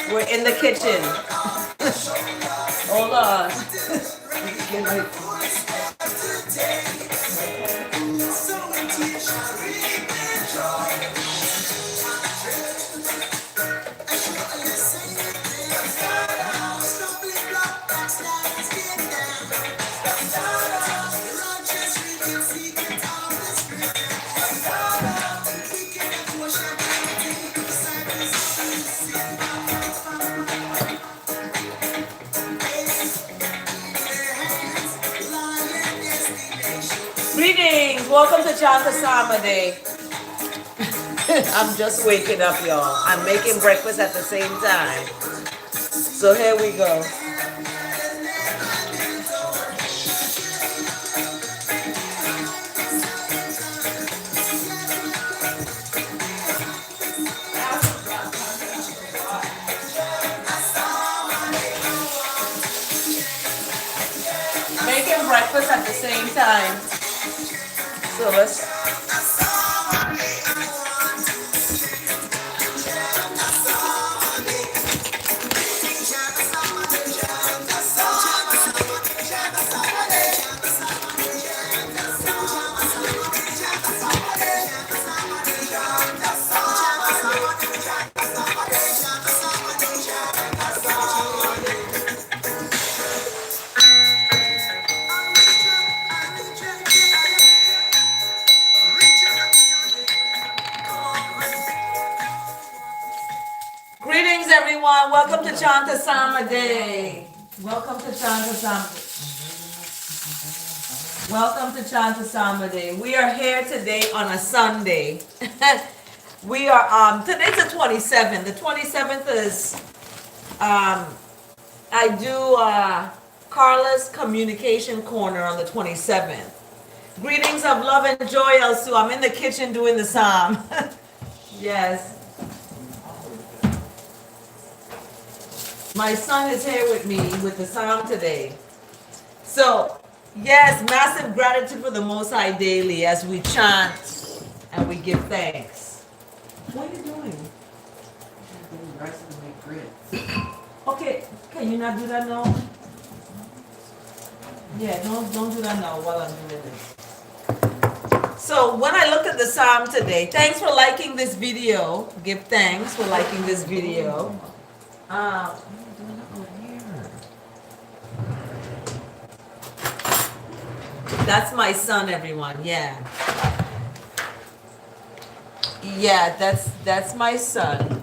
We're in the kitchen. Hold on. Greetings. Welcome to Chant A Psalm A. I'm just waking up, y'all. I'm making breakfast at the same time. So here we go. Making breakfast at the same time. So let's. Greetings, everyone. Welcome to Chant A Psalm A. Welcome to Chant A Psalm. Welcome to Chant A Psalm A. We are here today on a Sunday. We are today's the 27th. The 27th is I do Carla's Communication Corner on the 27th. Greetings of love and joy, Elsu. I'm in the kitchen doing the psalm. Yes. My son is here with me with the psalm today. So, yes, massive gratitude for the Most High daily as we chant and we give thanks. What are you doing? Okay, can you not do that now? Yeah, don't do that now while I'm doing this. So when I look at the psalm today, thanks for liking this video. Give thanks for liking this video. That's my son, everyone. Yeah. Yeah, that's my son.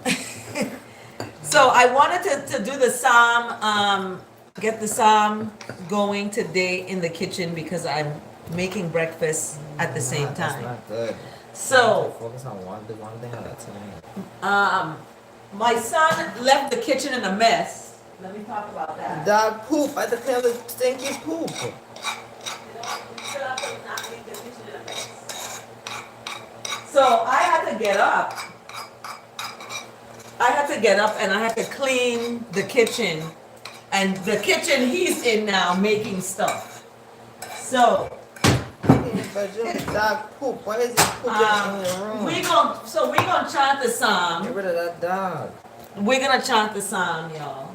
So I wanted to do the psalm, get the psalm going today in the kitchen because I'm making breakfast at the same time. That's not good. So Focus on one thing at a time. my son left the kitchen in a mess. Let me talk about that. Dog poop. I declare the stinky poop. So I had to get up. And I had to clean the kitchen. And the kitchen he's in now making stuff. So But just dog poop. Why is it pooping in the room? we're gonna chant the psalm. Get rid of that dog. We're gonna chant the psalm, y'all.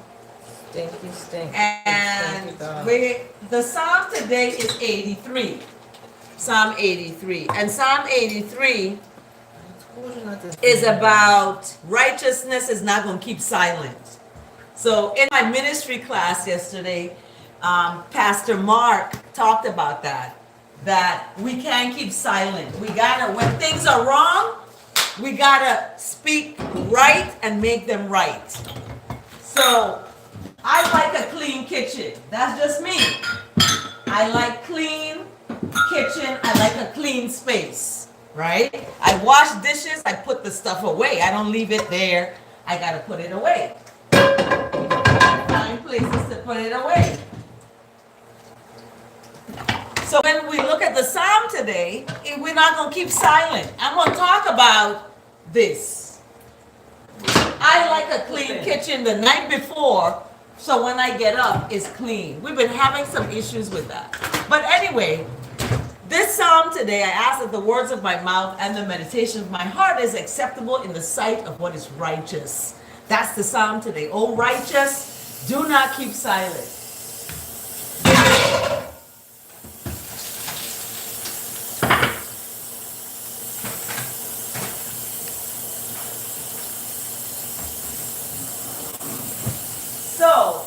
Stinky stink. And Stinky dog. the psalm today is 83. Psalm 83. And Psalm 83 is about righteousness is not going to keep silent. So in my ministry class yesterday, Pastor Mark talked about that we can't keep silent. We gotta, when things are wrong, we gotta speak right and make them right. So I like a clean kitchen. That's just me. I like clean kitchen. I like a clean space, right? I wash dishes. I put the stuff away. I don't leave it there. I gotta put it away. Find places to put it away. So when we look at the psalm today, we're not going to keep silent. I'm going to talk about this. I like a clean kitchen the night before, so when I get up, it's clean. We've been having some issues with that. But anyway, this psalm today, I ask that the words of my mouth and the meditation of my heart is acceptable in the sight of what is righteous. That's the psalm today. O righteous, do not keep silent. So,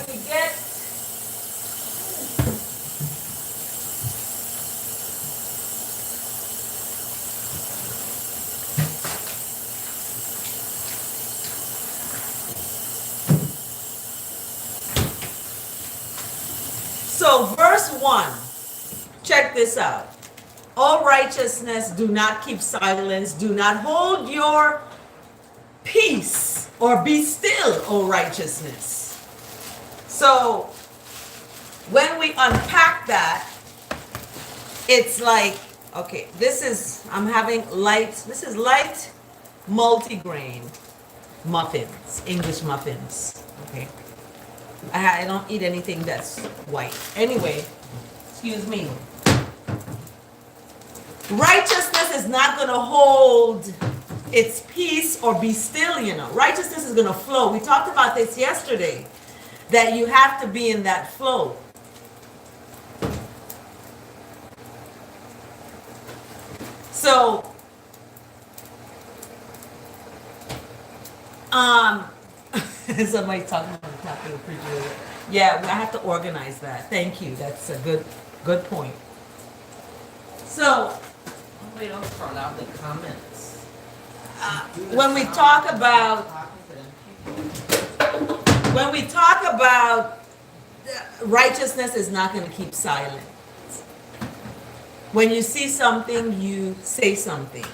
we get so verse 1. Check this out. O righteousness, do not keep silence, do not hold your peace, or be still, O righteousness. So when we unpack that, it's like, okay, I'm having this is light multigrain muffins, English muffins, okay? I don't eat anything that's white. Anyway, excuse me. Righteousness is not going to hold its peace or be still, Righteousness is going to flow. We talked about this yesterday, that you have to be in that flow. So, somebody talking about the refrigerator. Yeah, I have to organize that. Thank you. That's a good point. So, We don't turn out the comments. when we talk about righteousness is not going to keep silent. When you see something, you say something,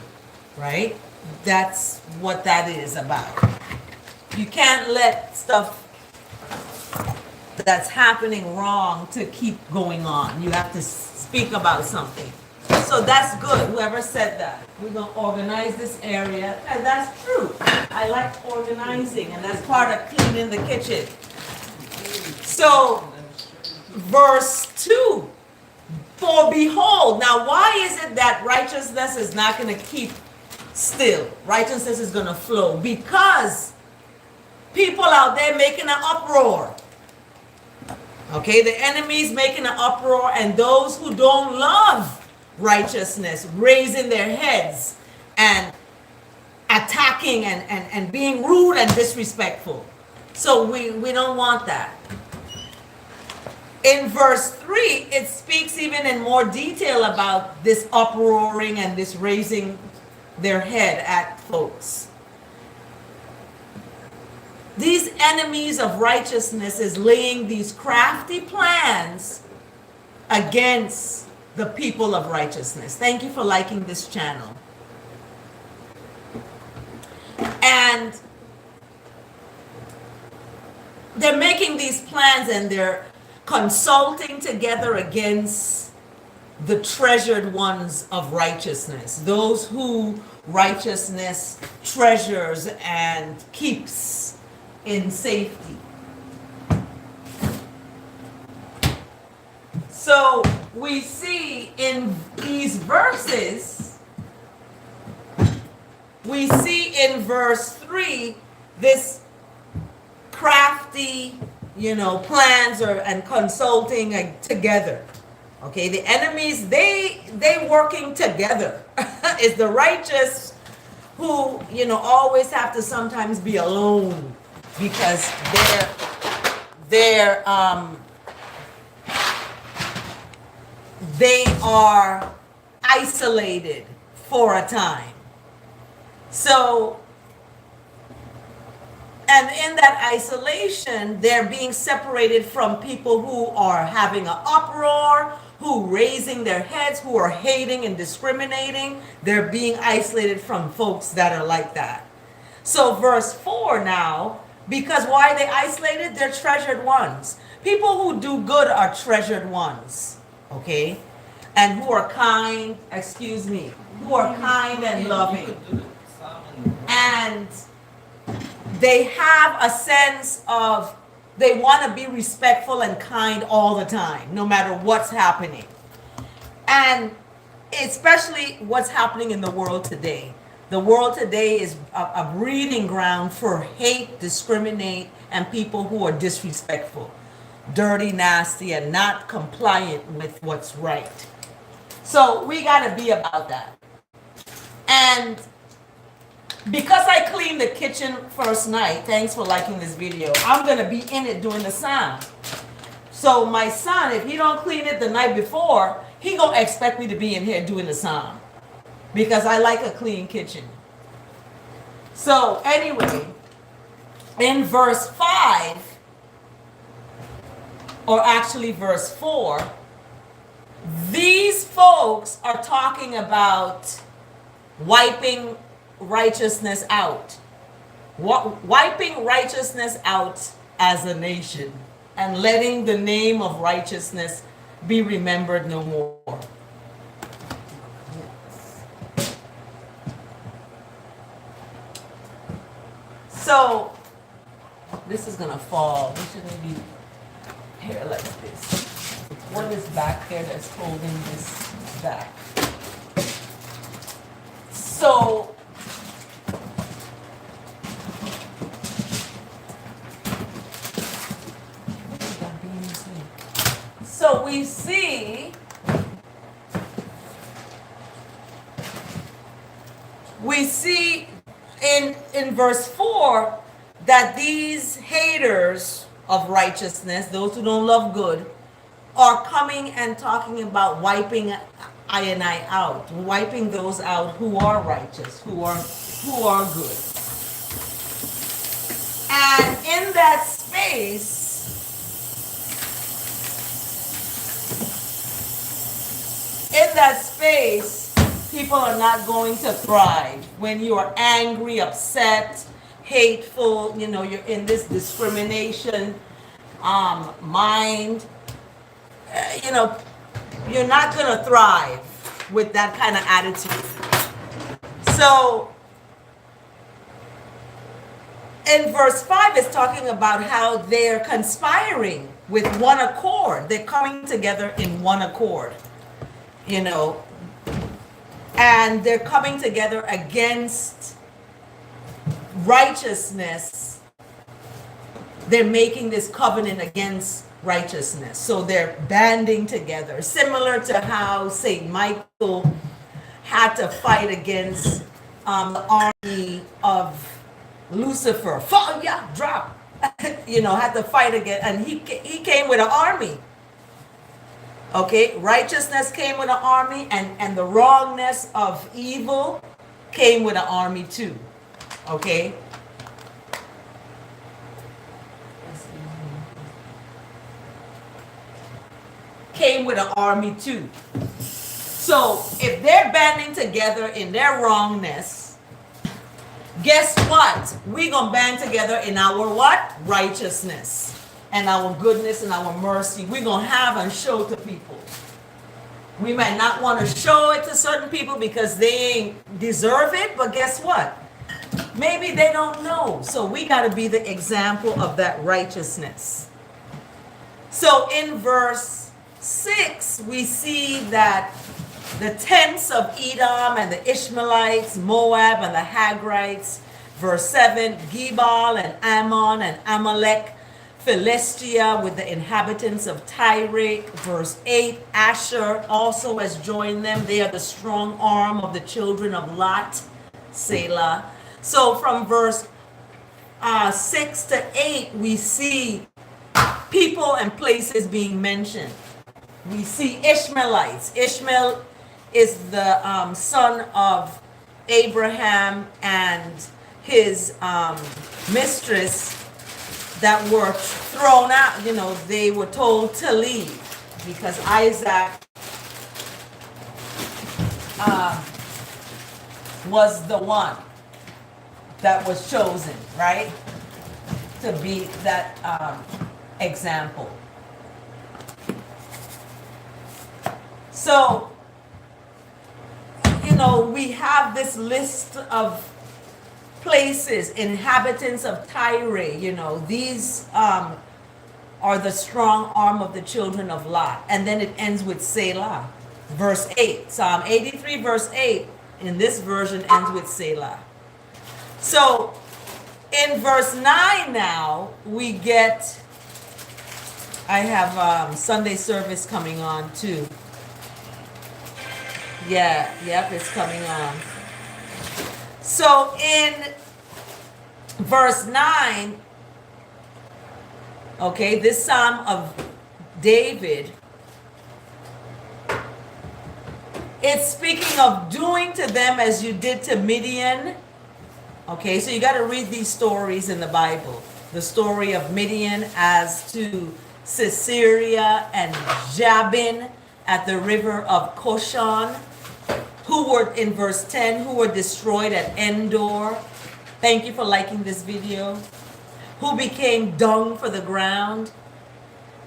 right? That's what that is about. You can't let stuff that's happening wrong to keep going on. You have to speak about something. So that's good. Whoever said that. We're going to organize this area. And that's true. I like organizing, and that's part of cleaning the kitchen. So, verse 2. For behold, now why is it that righteousness is not going to keep still? Righteousness is going to flow. Because people out there making an uproar. Okay, the enemy's making an uproar, and those who don't love righteousness raising their heads and attacking and being rude and disrespectful. So we don't want that. In verse 3, it speaks even in more detail about this uproaring and this raising their head at folks. These enemies of righteousness is laying these crafty plans against the people of righteousness. Thank you for liking this channel. And they're making these plans, and they're consulting together against the treasured ones of righteousness, those who righteousness treasures and keeps in safety. So we see in these verses, we see in verse 3 this crafty, plans and consulting together. Okay, the enemies, they working together. It's the righteous who, always have to sometimes be alone because they are isolated for a time. So, and in that isolation, they're being separated from people who are having an uproar, who raising their heads, who are hating and discriminating. They're being isolated from folks that are like that. So verse 4 now, because why are they isolated? They're treasured ones. People who do good are treasured ones, okay? And who are kind, who are kind and loving. And they have a sense of, they want to be respectful and kind all the time, no matter what's happening. And especially what's happening in the world today. The world today is a breeding ground for hate, discriminate, and people who are disrespectful, dirty, nasty, and not compliant with what's right. So we got to be about that. And because I cleaned the kitchen first night, thanks for liking this video, I'm going to be in it doing the psalm. So my son, if he don't clean it the night before, he going to expect me to be in here doing the psalm. Because I like a clean kitchen. So anyway, in verse 5, or actually verse 4, these folks are talking about wiping righteousness out. Wiping righteousness out as a nation and letting the name of righteousness be remembered no more. So this is gonna fall. We shouldn't be here like this. What is back there that's holding this back? So we see in verse 4 that these haters of righteousness, those who don't love good, are coming and talking about wiping I and I out, wiping those out who are righteous, who are good. And in that space, people are not going to thrive. When you are angry, upset, hateful, you're in this discrimination mind, you're not going to thrive with that kind of attitude. So in verse 5, it's talking about how they're conspiring with one accord. They're coming together in one accord, and they're coming together against righteousness. They're making this covenant against righteousness. So they're banding together, similar to how Saint Michael had to fight against the army of Lucifer. Fall, yeah, drop. Had to fight against, and he came with an army. Okay, righteousness came with an army, and the wrongness of evil came with an army too. Okay. Came with an army too. So if they're banding together in their wrongness, guess what? We're gonna band together in our what? Righteousness and our goodness and our mercy. We're gonna have and show to people. We might not want to show it to certain people because they deserve it, but guess what? Maybe they don't know. So we got to be the example of that righteousness. So in verse 6, we see that the tents of Edom and the Ishmaelites, Moab and the Hagrites. Verse 7, Gebal and Ammon and Amalek, Philistia with the inhabitants of Tyre. Verse 8, Asher also has joined them. They are the strong arm of the children of Lot, Selah. So from verse 6 to 8, we see people and places being mentioned. We see Ishmaelites. Ishmael is the son of Abraham and his mistress that were thrown out. They were told to leave because Isaac was the one that was chosen, right, to be that example. So, we have this list of places, inhabitants of Tyre, these are the strong arm of the children of Lot. And then it ends with Selah. Verse 8, Psalm 83, verse 8. In this version ends with Selah. So in verse 9 now, we get, I have Sunday service coming on too. Yeah, yep, it's coming on. So in verse 9, okay, this Psalm of David, it's speaking of doing to them as you did to Midian. Okay, so you got to read these stories in the Bible. The story of Midian as to Sisera and Jabin at the river of Koshan, who were, in verse 10, who were destroyed at Endor. Thank you for liking this video. Who became dung for the ground.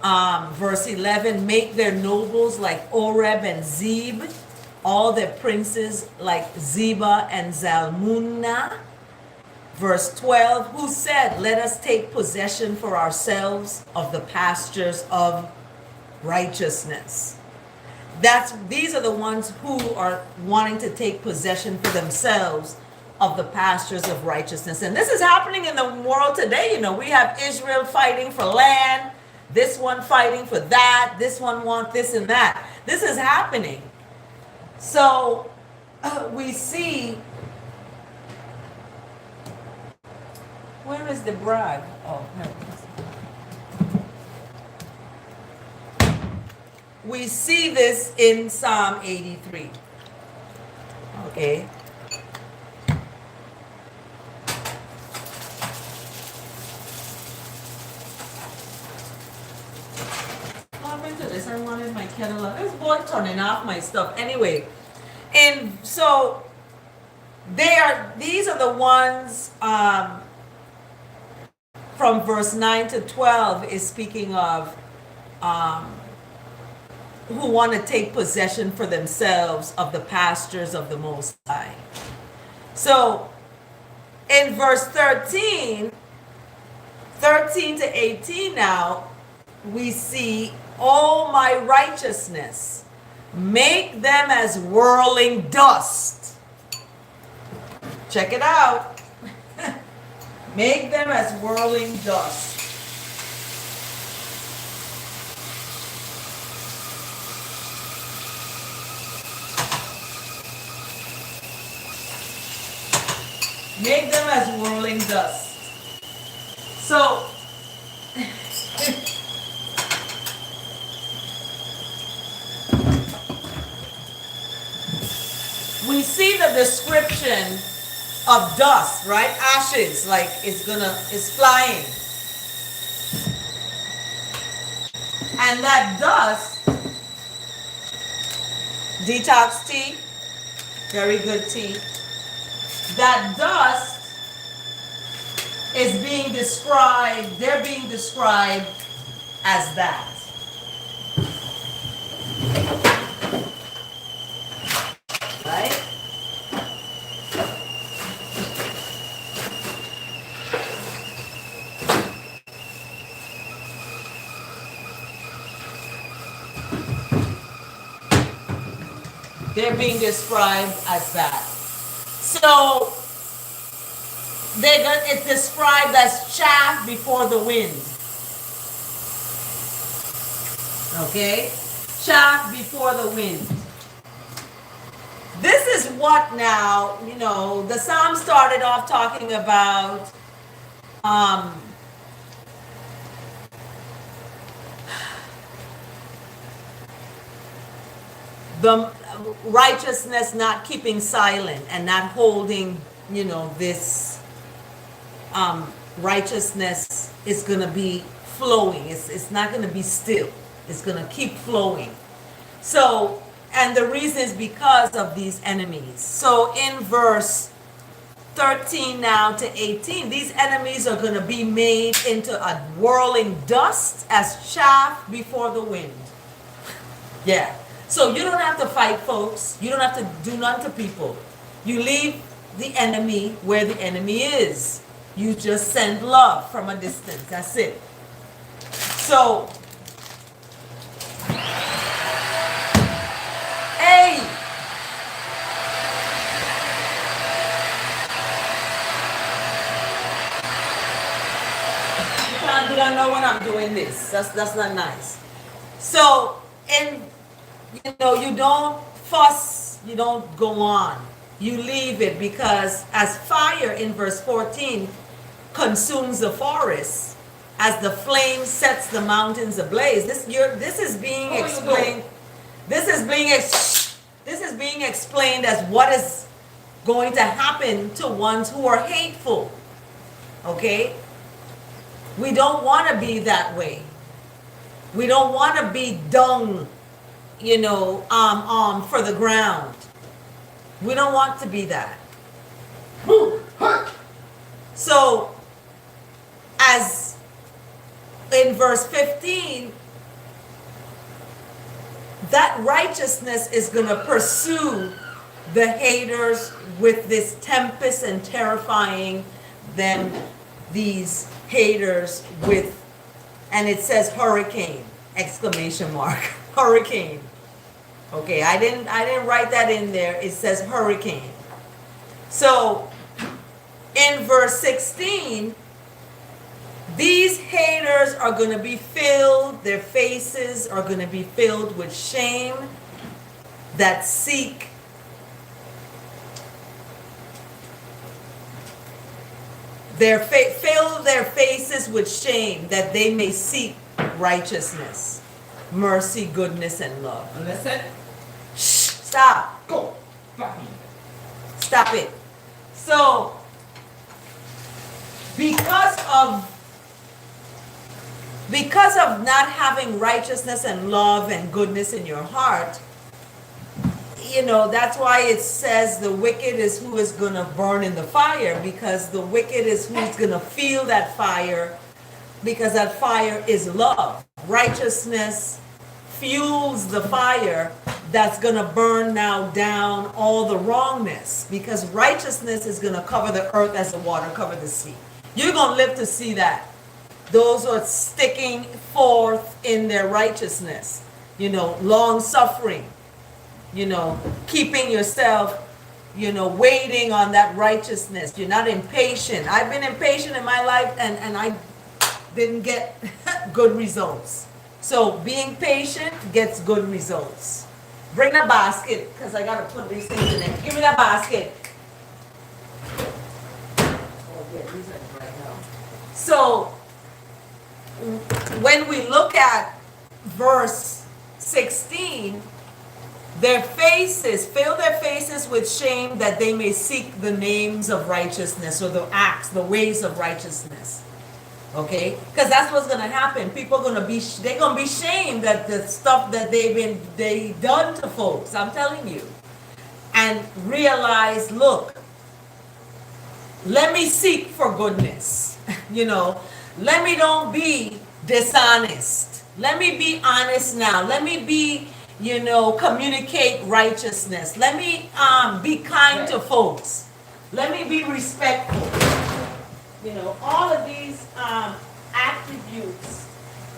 Verse 11, make their nobles like Oreb and Zeb, all their princes like Zeba and Zalmunna. Verse 12, who said, let us take possession for ourselves of the pastures of righteousness. These are the ones who are wanting to take possession for themselves of the pastures of righteousness. And this is happening in the world today. You know, we have Israel fighting for land, this one fighting for that, this one wants this and that. This is happening. So we see, where is the bride? Oh, here it is. We see this in Psalm 83. Okay. What happened to this? I wanted my kettle on. This boy turning off my stuff. Anyway, and so these are the ones from verse 9 to 12 is speaking of who want to take possession for themselves of the pastures of the Most High. So in verse 13 to 18 now, we see, oh my righteousness, make them as whirling dust. Check it out. Make them as whirling dust. Make them as whirling dust. So, we see the description of dust, right? Ashes, like it's flying. And that dust, detox tea, very good tea. That dust is being described, they're being described as that. Right? They're being described as that. So it's described as chaff before the wind. Okay? Chaff before the wind. This is what now, you know, the psalm started off talking about the righteousness not keeping silent and not holding, you know, this righteousness is going to be flowing. It's not going to be still. It's going to keep flowing. So, and the reason is because of these enemies. So in verse 13 now to 18, these enemies are going to be made into a whirling dust as chaff before the wind. Yeah. So you don't have to fight, folks. You don't have to do nothing to people. You leave the enemy where the enemy is. You just send love from a distance. That's it. So, hey, you don't know when I'm doing this. That's not nice. So, and you don't fuss, you don't go on. You leave it, because as fire in verse 14 consumes the forest, as the flame sets the mountains ablaze. This is being explained. This is being explained as what is going to happen to ones who are hateful. Okay? We don't want to be that way. We don't want to be dung, for the ground. We don't want to be that. So, as in verse 15, that righteousness is going to pursue the haters with this tempest and terrifying them, these haters, with, and it says hurricane, exclamation mark, hurricane. Okay, I didn't write that in there. It says hurricane. So in verse 16, these haters are going to be filled, their faces are going to be filled with shame, that seek fill their faces with shame, that they may seek righteousness, mercy, goodness, and love. Listen. Stop. Go. Stop it. So, because of not having righteousness and love and goodness in your heart, that's why it says the wicked is who is going to burn in the fire, because the wicked is who's going to feel that fire, because that fire is love. Righteousness fuels the fire that's going to burn now down all the wrongness, because righteousness is going to cover the earth as the water cover the sea. You're going to live to see that. Those are sticking forth in their righteousness, long suffering, keeping yourself, waiting on that righteousness. You're not impatient. I've been impatient in my life, and I didn't get good results. So being patient gets good results. Bring the basket, because I got to put these things in it. Give me that basket. Oh, yeah, these are right now. So, when we look at verse 16, their faces, fill their faces with shame, that they may seek the names of righteousness, or the acts, the ways of righteousness. Okay? Because that's what's going to happen. People are going to be, they're going to be shamed at the stuff that they done to folks. I'm telling you. And realize, look, let me seek for goodness. Let me don't be dishonest. Let me be honest now. Let me be, communicate righteousness. Let me be kind to folks. Let me be respectful. All of these attributes,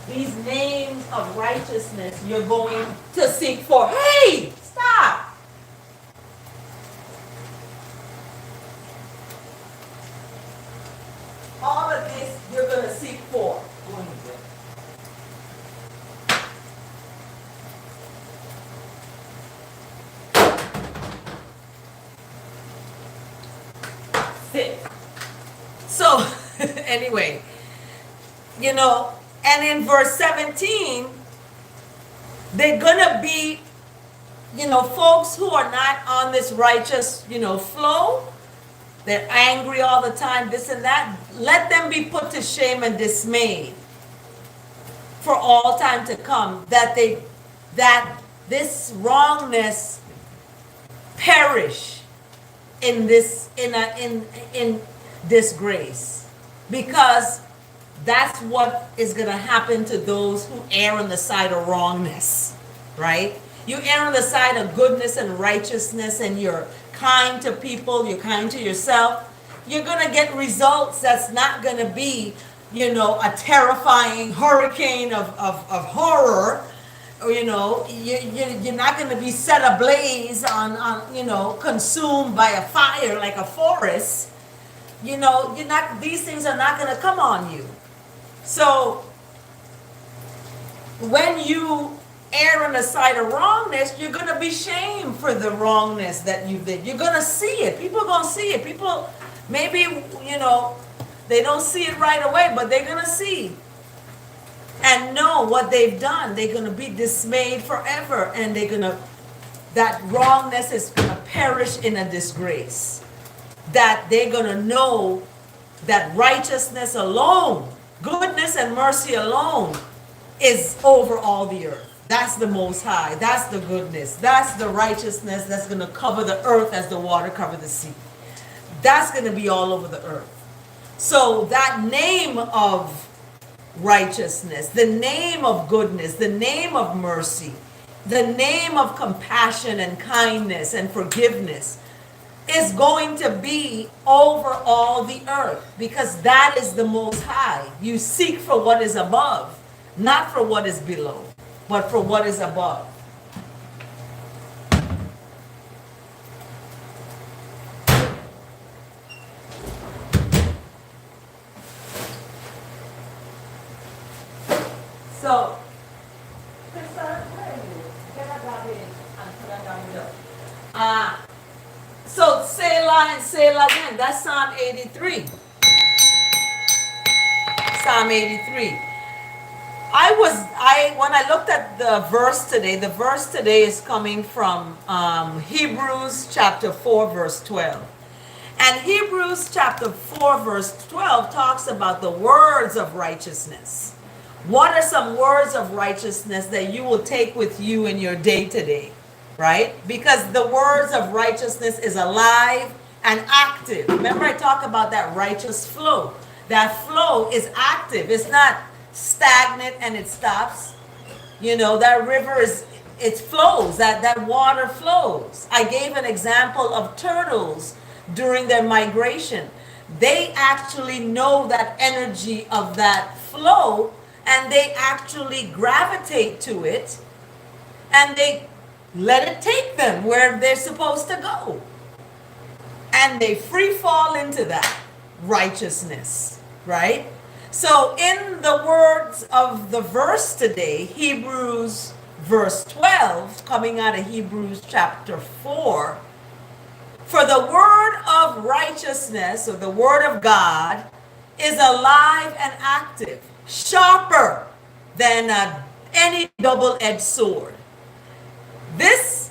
these names of righteousness, you're going to seek for. Hey, stop. All of this you're going to seek for. Sit. So, anyway, and in verse 17, they're going to be, folks who are not on this righteous, flow. They're angry all the time, this and that. Let them be put to shame and dismayed for all time to come, that this wrongness perish in disgrace, because that's what is going to happen to those who err on the side of wrongness, right? You err on the side of goodness and righteousness, and you're kind to people, you're kind to yourself, you're going to get results that's not going to be, a terrifying hurricane of horror. You're not going to be set ablaze on consumed by a fire like a forest. These things are not going to come on you. So when you err on the side of wrongness, you're going to be shamed for the wrongness that you did. You're going to see it. People are going to see it. People, maybe, they don't see it right away, but they're going to see and know what they've done. They're going to be dismayed forever, and that wrongness is going to perish in a disgrace. That they're going to know that righteousness alone, goodness and mercy alone, is over all the earth. That's the Most High. That's the goodness. That's the righteousness that's going to cover the earth as the water cover the sea. That's going to be all over the earth. So that name of righteousness, the name of goodness, the name of mercy, the name of compassion and kindness and forgiveness is going to be over all the earth, because that is the Most High. You seek for what is above, not for what is below, but for what is above. So, so Selah and Selah again. That's Psalm 83. Psalm 83. When I looked at the verse today is coming from Hebrews chapter 4 verse 12. And Hebrews chapter 4 verse 12 talks about the words of righteousness. What are some words of righteousness that you will take with you in your day to day, right? Because the words of righteousness is alive and active. Remember I talked about that righteous flow. That flow is active. It's not stagnant and it stops. That river it flows. That water flows. I gave an example of turtles during their migration. They actually know that energy of that flow, and they actually gravitate to it, and they let it take them where they're supposed to go. And they free fall into that righteousness, right? So in the words of the verse today, Hebrews verse 12, coming out of Hebrews chapter 4, for the word of righteousness, or the word of God, is alive and active, sharper than any double-edged sword. This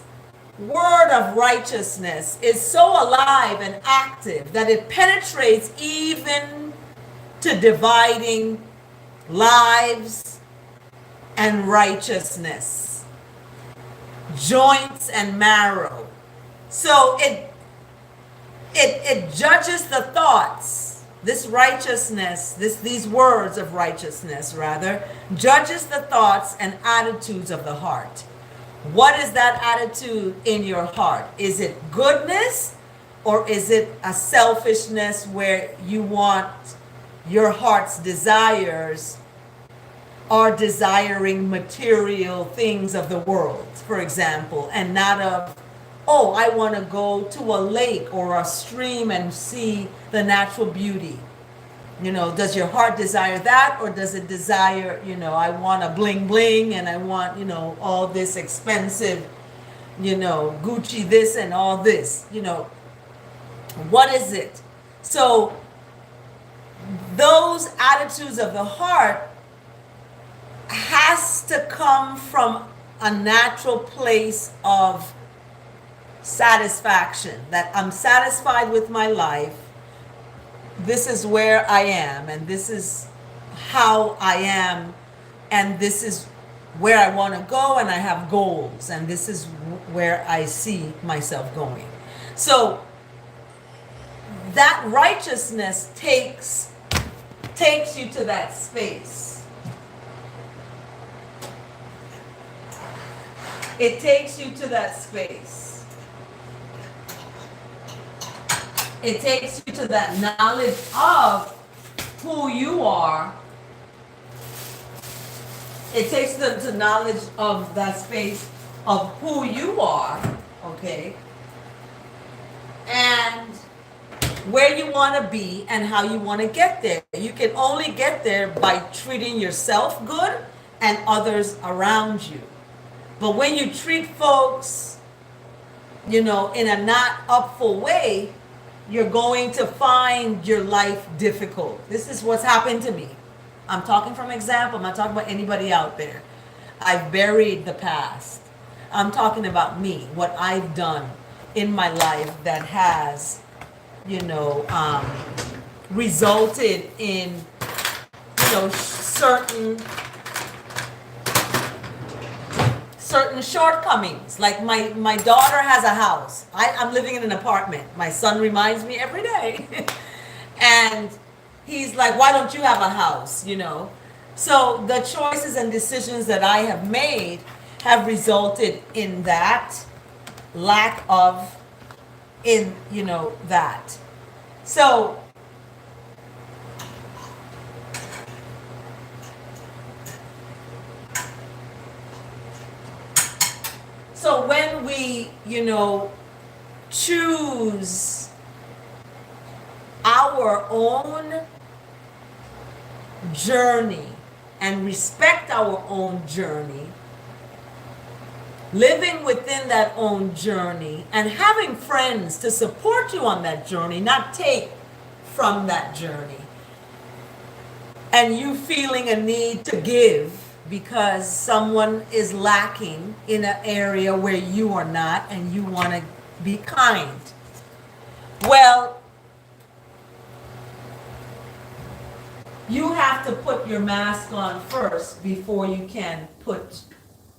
word of righteousness is so alive and active that it penetrates even to dividing lives and righteousness, joints and marrow. So it judges the thoughts. This righteousness, these words of righteousness rather, judges the thoughts and attitudes of the heart. What is that attitude in your heart? Is it goodness, or is it a selfishness where you want your heart's desires are desiring material things of the world, for example, and not of, oh, I want to go to a lake or a stream and see the natural beauty. Does your heart desire that, or does it desire, I want a bling bling and I want, all this expensive, Gucci this and all this, what is it? So those attitudes of the heart has to come from a natural place of satisfaction, that I'm satisfied with my life. This is where I am, and this is how I am, and this is where I want to go, and I have goals, and this is where I see myself going. So that righteousness takes you to that space. It takes you to that space. It takes you to that knowledge of who you are. It takes them to knowledge of that space of who you are, okay? And where you want to be and how you want to get there. You can only get there by treating yourself good and others around you. But when you treat folks, in a not upful way, you're going to find your life difficult. This is what's happened to me. I'm talking from example. I'm not talking about anybody out there. I've buried the past. I'm talking about me, what I've done in my life that has, resulted in, certain shortcomings. Like my daughter has a house. I'm living in an apartment. My son reminds me every day. And he's like, why don't you have a house, So the choices and decisions that I have made have resulted in that lack of, that. So when we, choose our own journey and respect our own journey, living within that own journey and having friends to support you on that journey, not take from that journey, and you feeling a need to give because someone is lacking in an area where you are not and you want to be kind. Well, you have to put your mask on first before you can put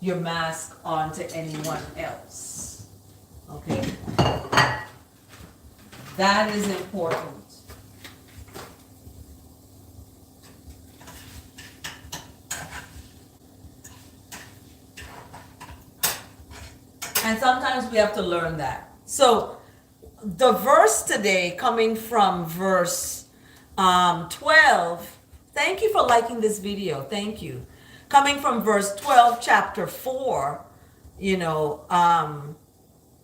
your mask on to anyone else. Okay? That is important. And sometimes we have to learn that. So the verse today, coming from verse 12, thank you for liking this video. Thank you. Coming from verse 12, chapter 4, the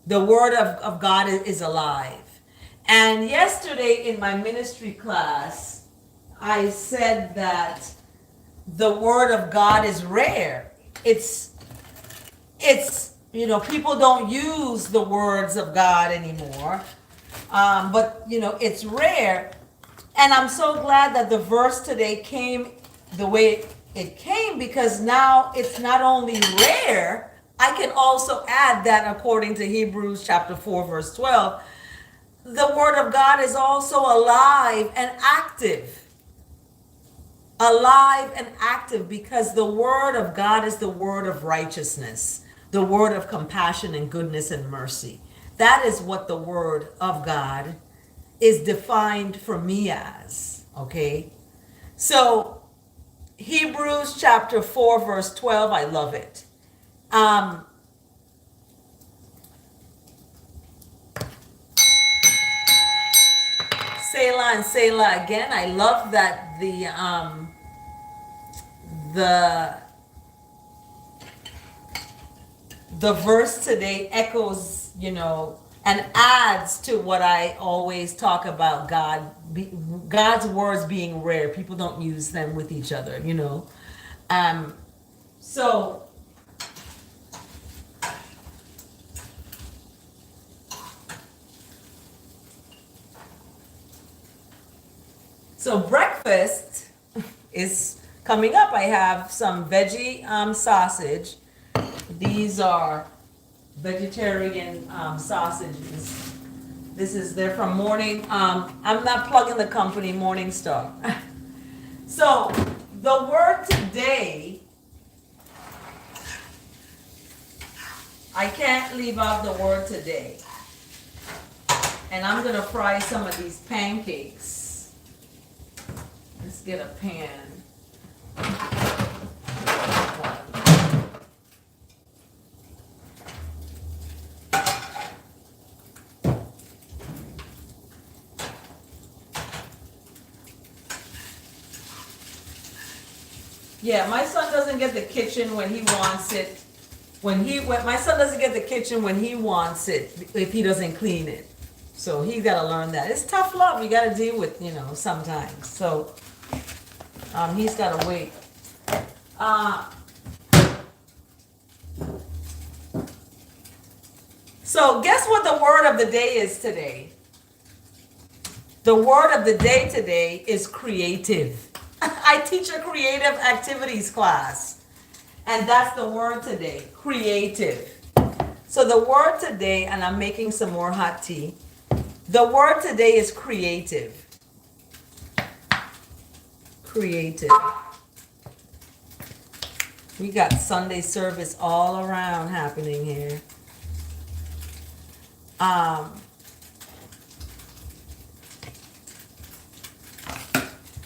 word of God is alive. And yesterday in my ministry class, I said that the word of God is rare. It's people don't use the words of God anymore. But it's rare. And I'm so glad that the verse today came the way it came, because now it's not only rare, I can also add that according to Hebrews chapter 4, verse 12, the word of God is also alive and active. Alive and active, because the word of God is the word of righteousness, the word of compassion and goodness and mercy. That is what the word of God is defined for me as, okay? So Hebrews chapter 4, verse 12, I love it. Selah and Selah again. I love that the verse today echoes, and adds to what I always talk about God's words being rare. People don't use them with each other, So breakfast is coming up. I have some veggie sausage. These are vegetarian sausages. They're from I'm not plugging the company, Morning Star. So the word today, I can't leave out the word today. And I'm gonna fry some of these pancakes. Let's get a pan. Yeah, my son doesn't get the kitchen when he wants it. My son doesn't get the kitchen when he wants it if he doesn't clean it. So he's got to learn that. It's tough love. You got to deal with, sometimes. So he's got to wait. So guess what the word of the day is today? The word of the day today is creative. I teach a creative activities class, and that's the word today, creative. So the word today, and I'm making some more hot tea. The word today is creative. Creative. We got Sunday service all around happening here.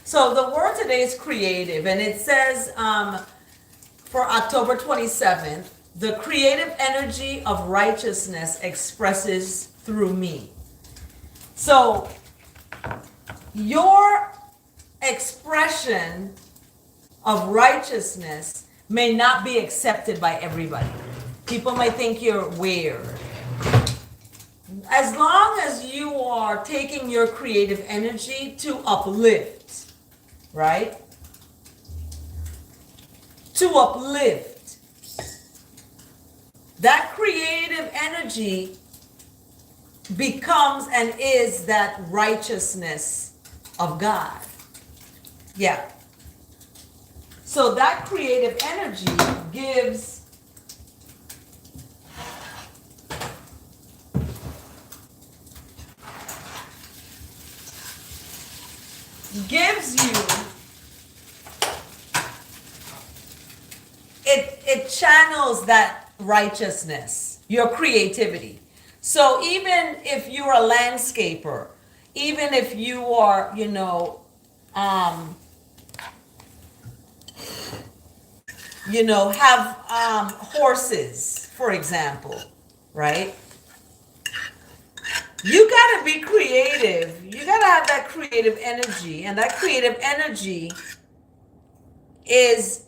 So the word today is creative, and it says for October 27th, the creative energy of righteousness expresses through me. So your expression of righteousness may not be accepted by everybody. People may think you're weird. As long as you are taking your creative energy to uplift, right? To uplift. That creative energy becomes and is that righteousness of God. Yeah. So that creative energy gives you, it channels that righteousness, your creativity. So even if you're a landscaper, even if you are, have horses, for example, right? You gotta be creative. You gotta have that creative energy, and that creative energy is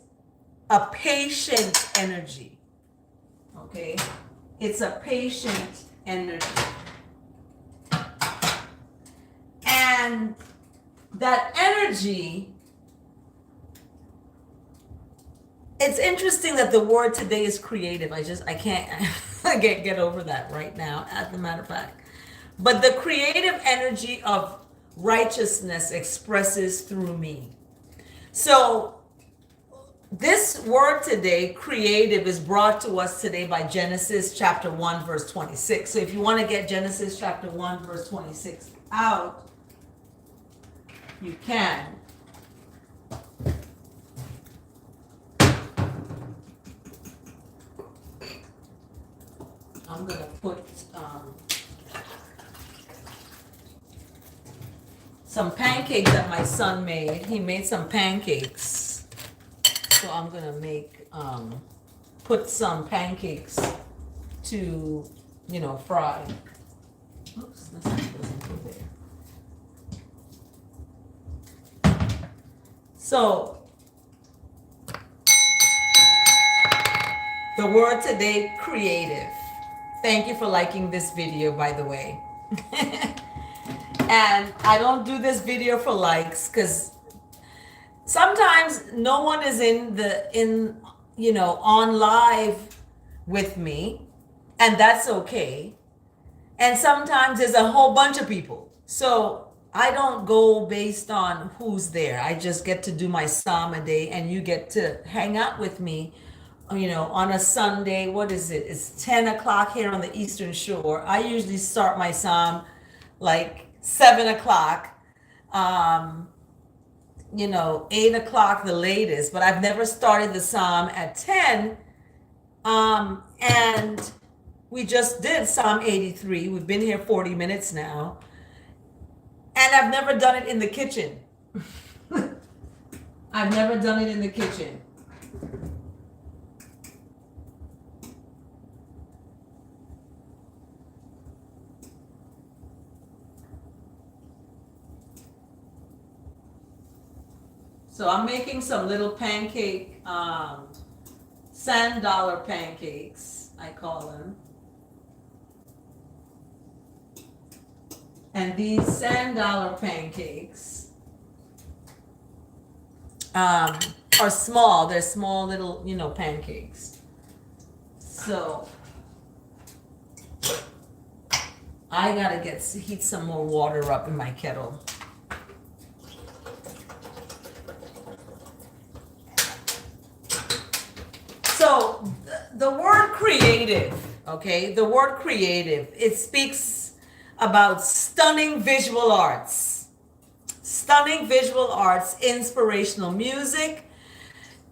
a patient energy. Okay? It's a patient energy. And that energy, it's interesting that the word today is creative. I can't get over that right now, as a matter of fact. But the creative energy of righteousness expresses through me. So this word today, creative, is brought to us today by Genesis chapter 1, verse 26. So if you want to get Genesis chapter 1, verse 26 out, you can. I'm going to put some pancakes that my son made. He made some pancakes. So I'm going to put some pancakes to, fry. Oops, that's not supposed to go there. So, the word today, creative. Thank you for liking this video, by the way. And I don't do this video for likes, because sometimes no one is on live with me, and that's okay. And sometimes there's a whole bunch of people. So I don't go based on who's there. I just get to do my psalm a day, and you get to hang out with me, on a Sunday. What is it? It's 10 o'clock here on the Eastern Shore. I usually start my psalm like 7 o'clock. 8 o'clock the latest, but I've never started the psalm at 10. And we just did Psalm 83. We've been here 40 minutes now. And I've never done it in the kitchen. I've never done it in the kitchen. So I'm making some little pancake, sand dollar pancakes, I call them. And these sand dollar pancakes are small. They're small little, pancakes. So I gotta heat some more water up in my kettle. So the word creative, okay, the word creative, it speaks about stunning visual arts. Stunning visual arts, inspirational music.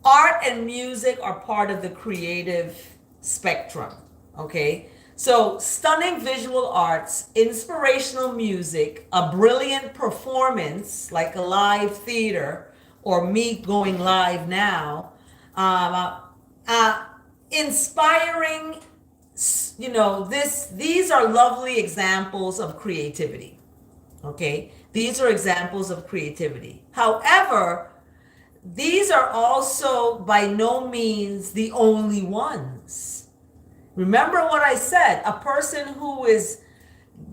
Art and music are part of the creative spectrum, okay? So stunning visual arts, inspirational music, a brilliant performance like a live theater or me going live now, um, inspiring, these are lovely examples of creativity, okay? These are examples of creativity. However, these are also by no means the only ones. Remember what I said, a person who is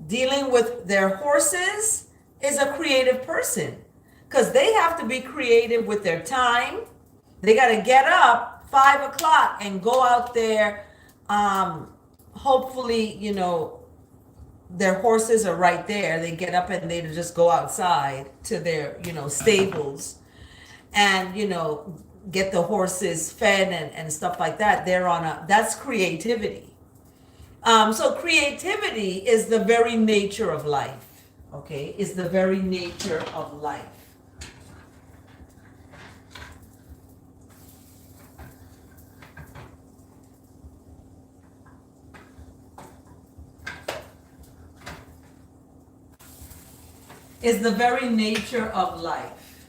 dealing with their horses is a creative person because they have to be creative with their time. They got to get up 5 o'clock and go out there. Hopefully, their horses are right there. They get up and they just go outside to their, stables and, get the horses fed and stuff like that. That's creativity. So creativity is the very nature of life, okay? Is the very nature of life. Is the very nature of life.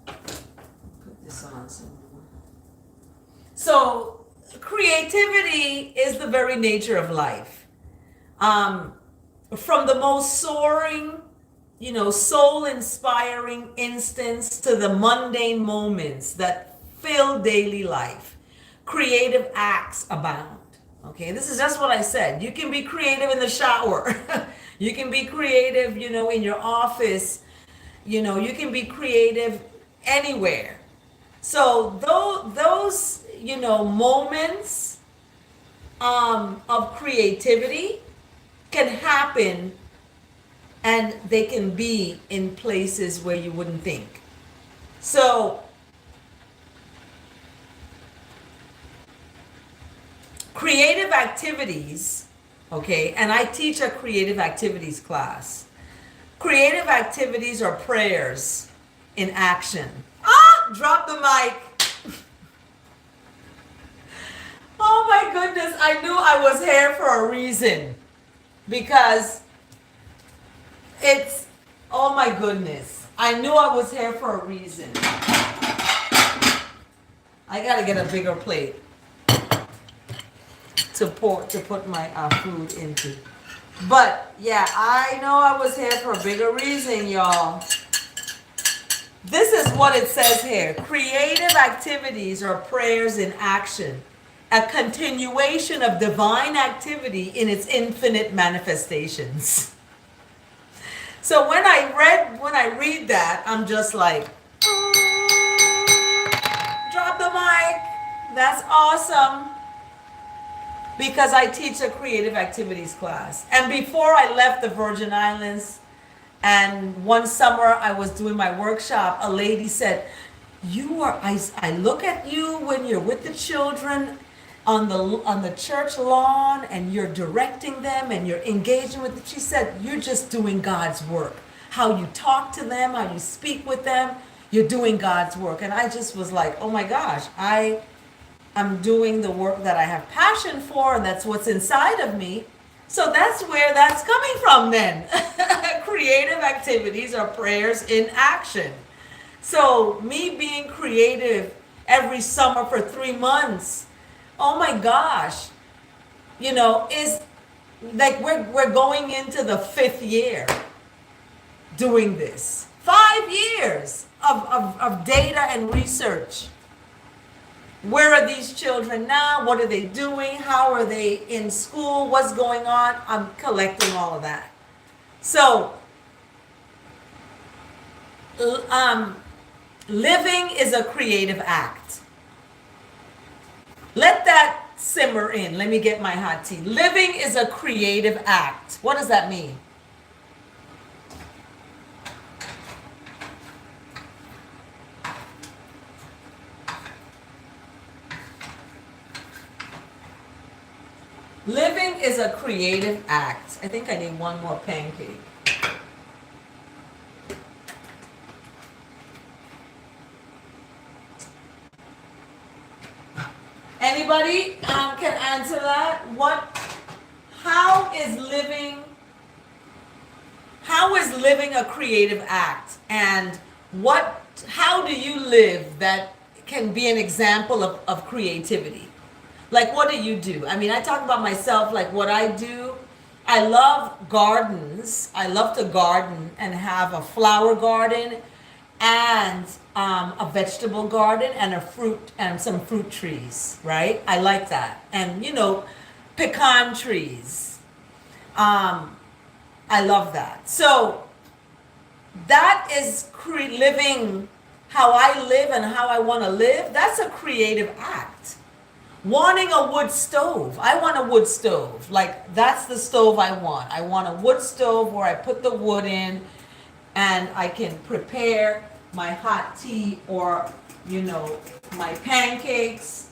Put this on some more. So creativity is the very nature of life. From the most soaring, soul-inspiring instance to the mundane moments that fill daily life, creative acts abound. Okay, this is just what I said. You can be creative in the shower. You can be creative, in your office. You can be creative anywhere. So those moments of creativity can happen, and they can be in places where you wouldn't think. So creative activities, okay, and I teach a creative activities class. Creative activities are prayers in action. Drop the mic. Oh my goodness, I knew I was here for a reason. Because oh my goodness, I knew I was here for a reason. I gotta get a bigger plate to put my food into. But yeah, I know I was here for a bigger reason, y'all. This is what it says here. Creative activities are prayers in action, a continuation of divine activity in its infinite manifestations. So when I read that, I'm just like, drop the mic. That's awesome. Because I teach a creative activities class. And before I left the Virgin Islands, and one summer I was doing my workshop, a lady said, I look at you when you're with the children on the church lawn and you're directing them and you're engaging with them. She said, you're just doing God's work. How you talk to them, how you speak with them, you're doing God's work. And I just was like, oh my gosh, I'm doing the work that I have passion for, and that's what's inside of me. So that's where that's coming from then. Creative activities are prayers in action. So me being creative every summer for 3 months, oh my gosh, is like we're going into the 5th year doing this. 5 years of data and research. Where are these children now? What are they doing? How are they in school? What's going on? I'm collecting all of that. So, living is a creative act. Let that simmer in. Let me get my hot tea. Living is a creative act. What does that mean? Living is a creative act. I think I need one more pancake. Anybody can answer that? How is living a creative act? And how do you live that can be an example of creativity? Like, what do you do? I mean, I talk about myself, like what I do. I love gardens. I love to garden and have a flower garden and a vegetable garden and some fruit trees, right? I like that. And, pecan trees. I love that. So that is living how I live and how I want to live. That's a creative act. Wanting a wood stove. I want a wood stove. Like, that's the stove I want. I want a wood stove where I put the wood in and I can prepare my hot tea or, my pancakes.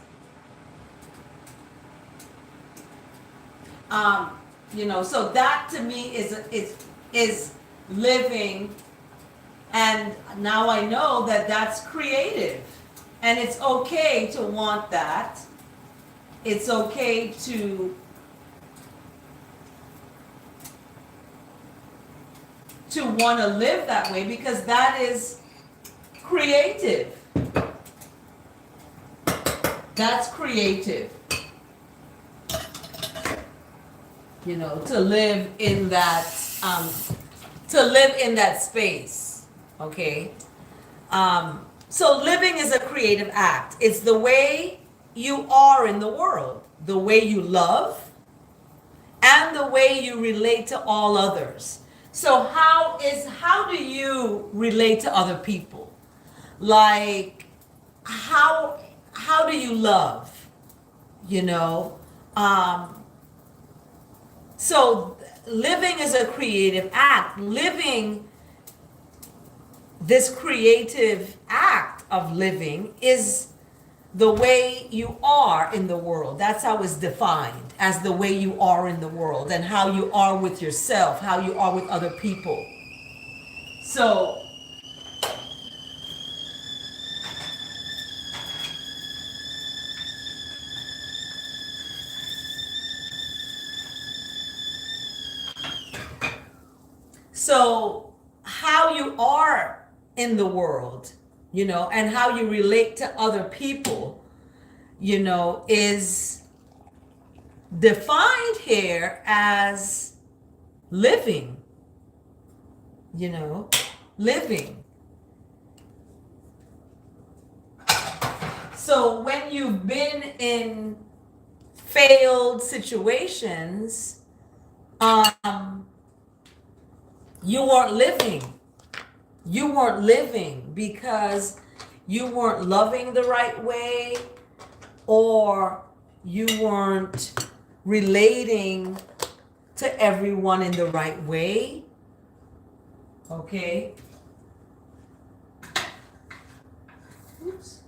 So that to me is living. And now I know that that's creative. And it's okay to want that. It's okay to want to live that way because that is creative. That's creative. To live in that space. Okay. So living is a creative act. It's the way you are in the world, the way you love, and the way you relate to all others. So how do you relate to other people? Like, how do you love? So living is a creative act. Living, this creative act of living is the way you are in the world. That's how it's defined, as the way you are in the world and how you are with yourself, how you are with other people. So how you are in the world, and how you relate to other people, is defined here as living, living. So when you've been in failed situations, you weren't living. You weren't living because you weren't loving the right way, or you weren't relating to everyone in the right way. Okay? Oops.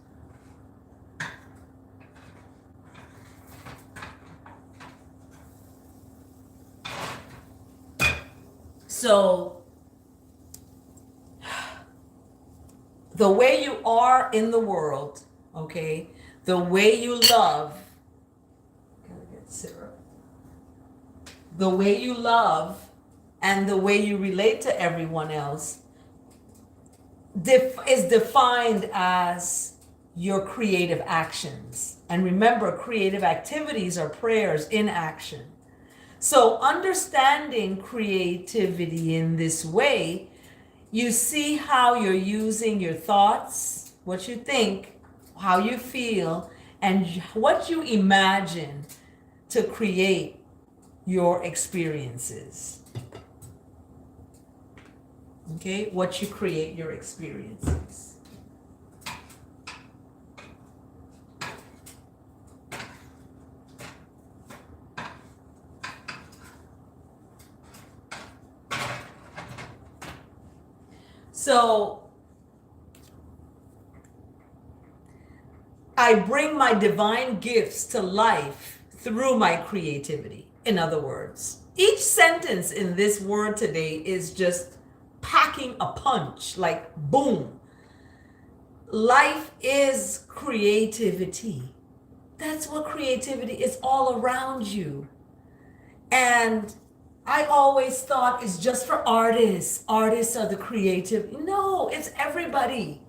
So, the way you are in the world, okay, the way you love, gotta get syrup. The way you love and the way you relate to everyone else is defined as your creative actions. And remember, creative activities are prayers in action. So understanding creativity in this way, you see how you're using your thoughts, what you think, how you feel, and what you imagine to create your experiences. Okay, what you create your experiences. So I bring my divine gifts to life through my creativity. In other words, each sentence in this word today is just packing a punch, like boom. Life is creativity. That's what creativity is all around you. And I always thought it's just for artists. Artists are the creative. No, it's everybody.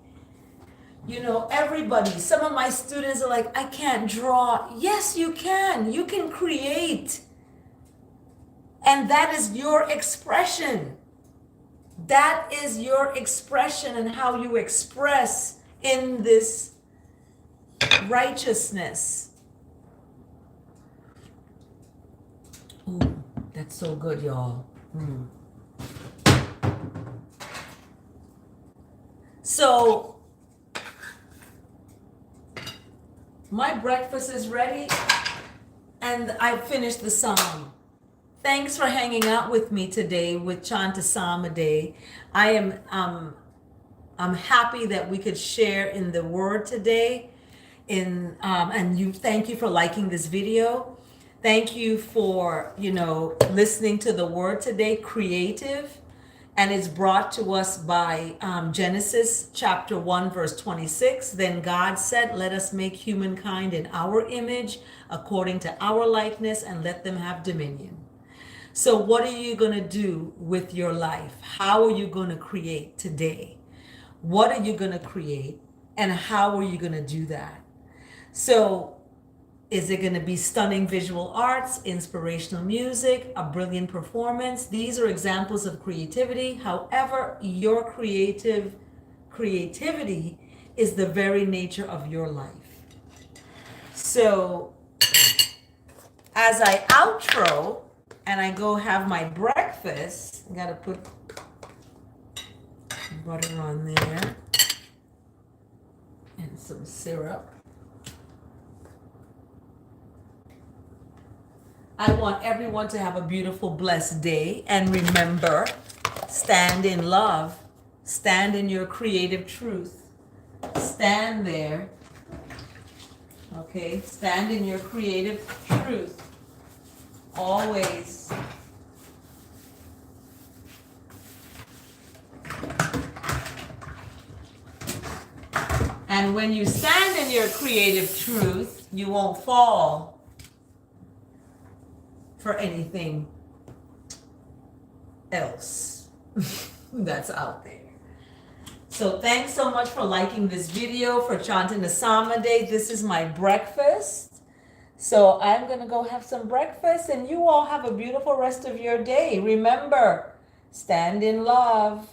You know, everybody. Some of my students are like, I can't draw. Yes, you can. You can create. And that is your expression. That is your expression and how you express in this righteousness. Ooh, that's so good, y'all. So, my breakfast is ready, and I finished the psalm. Thanks for hanging out with me today with Chant A Psalm A Day. I'm happy that we could share in the word today. Thank you for liking this video. Thank you for, listening to the word today, creative. And it's brought to us by Genesis chapter 1, verse 26. Then God said, let us make humankind in our image, according to our likeness, and let them have dominion. So what are you going to do with your life? How are you going to create today? What are you going to create? And how are you going to do that? So is it going to be stunning visual arts, inspirational music, a brilliant performance? These are examples of creativity. However, your creativity is the very nature of your life. So as I outro and I go have my breakfast, I got to put butter on there and some syrup. I want everyone to have a beautiful, blessed day. And remember, stand in love. Stand in your creative truth. Stand there. Okay? Stand in your creative truth. Always. And when you stand in your creative truth, you won't fall for anything else that's out there. So thanks so much for liking this video, for chanting the Psalm A Day. This is my breakfast. So I'm going to go have some breakfast, and you all have a beautiful rest of your day. Remember, stand in love.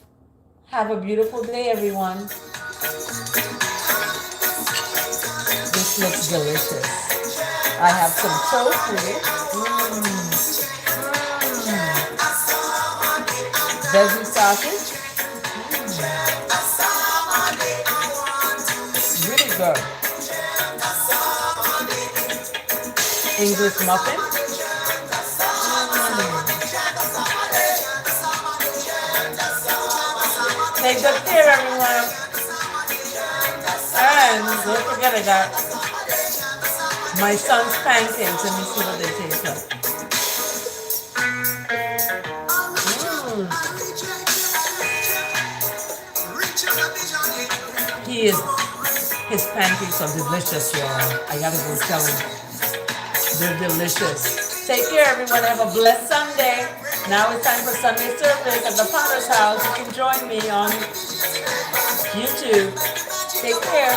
Have a beautiful day, everyone. This looks delicious. I have some tofu. Veggie sausage. Really good. English muffin. Take good care, everyone. And don't forget I got my son's pancakes. Let me see what they taste like. His pancakes are delicious, y'all. I gotta go tell him. They're delicious. Take care, everyone. Have a blessed Sunday. Now it's time for Sunday service at the Potter's House. You can join me on YouTube. Take care.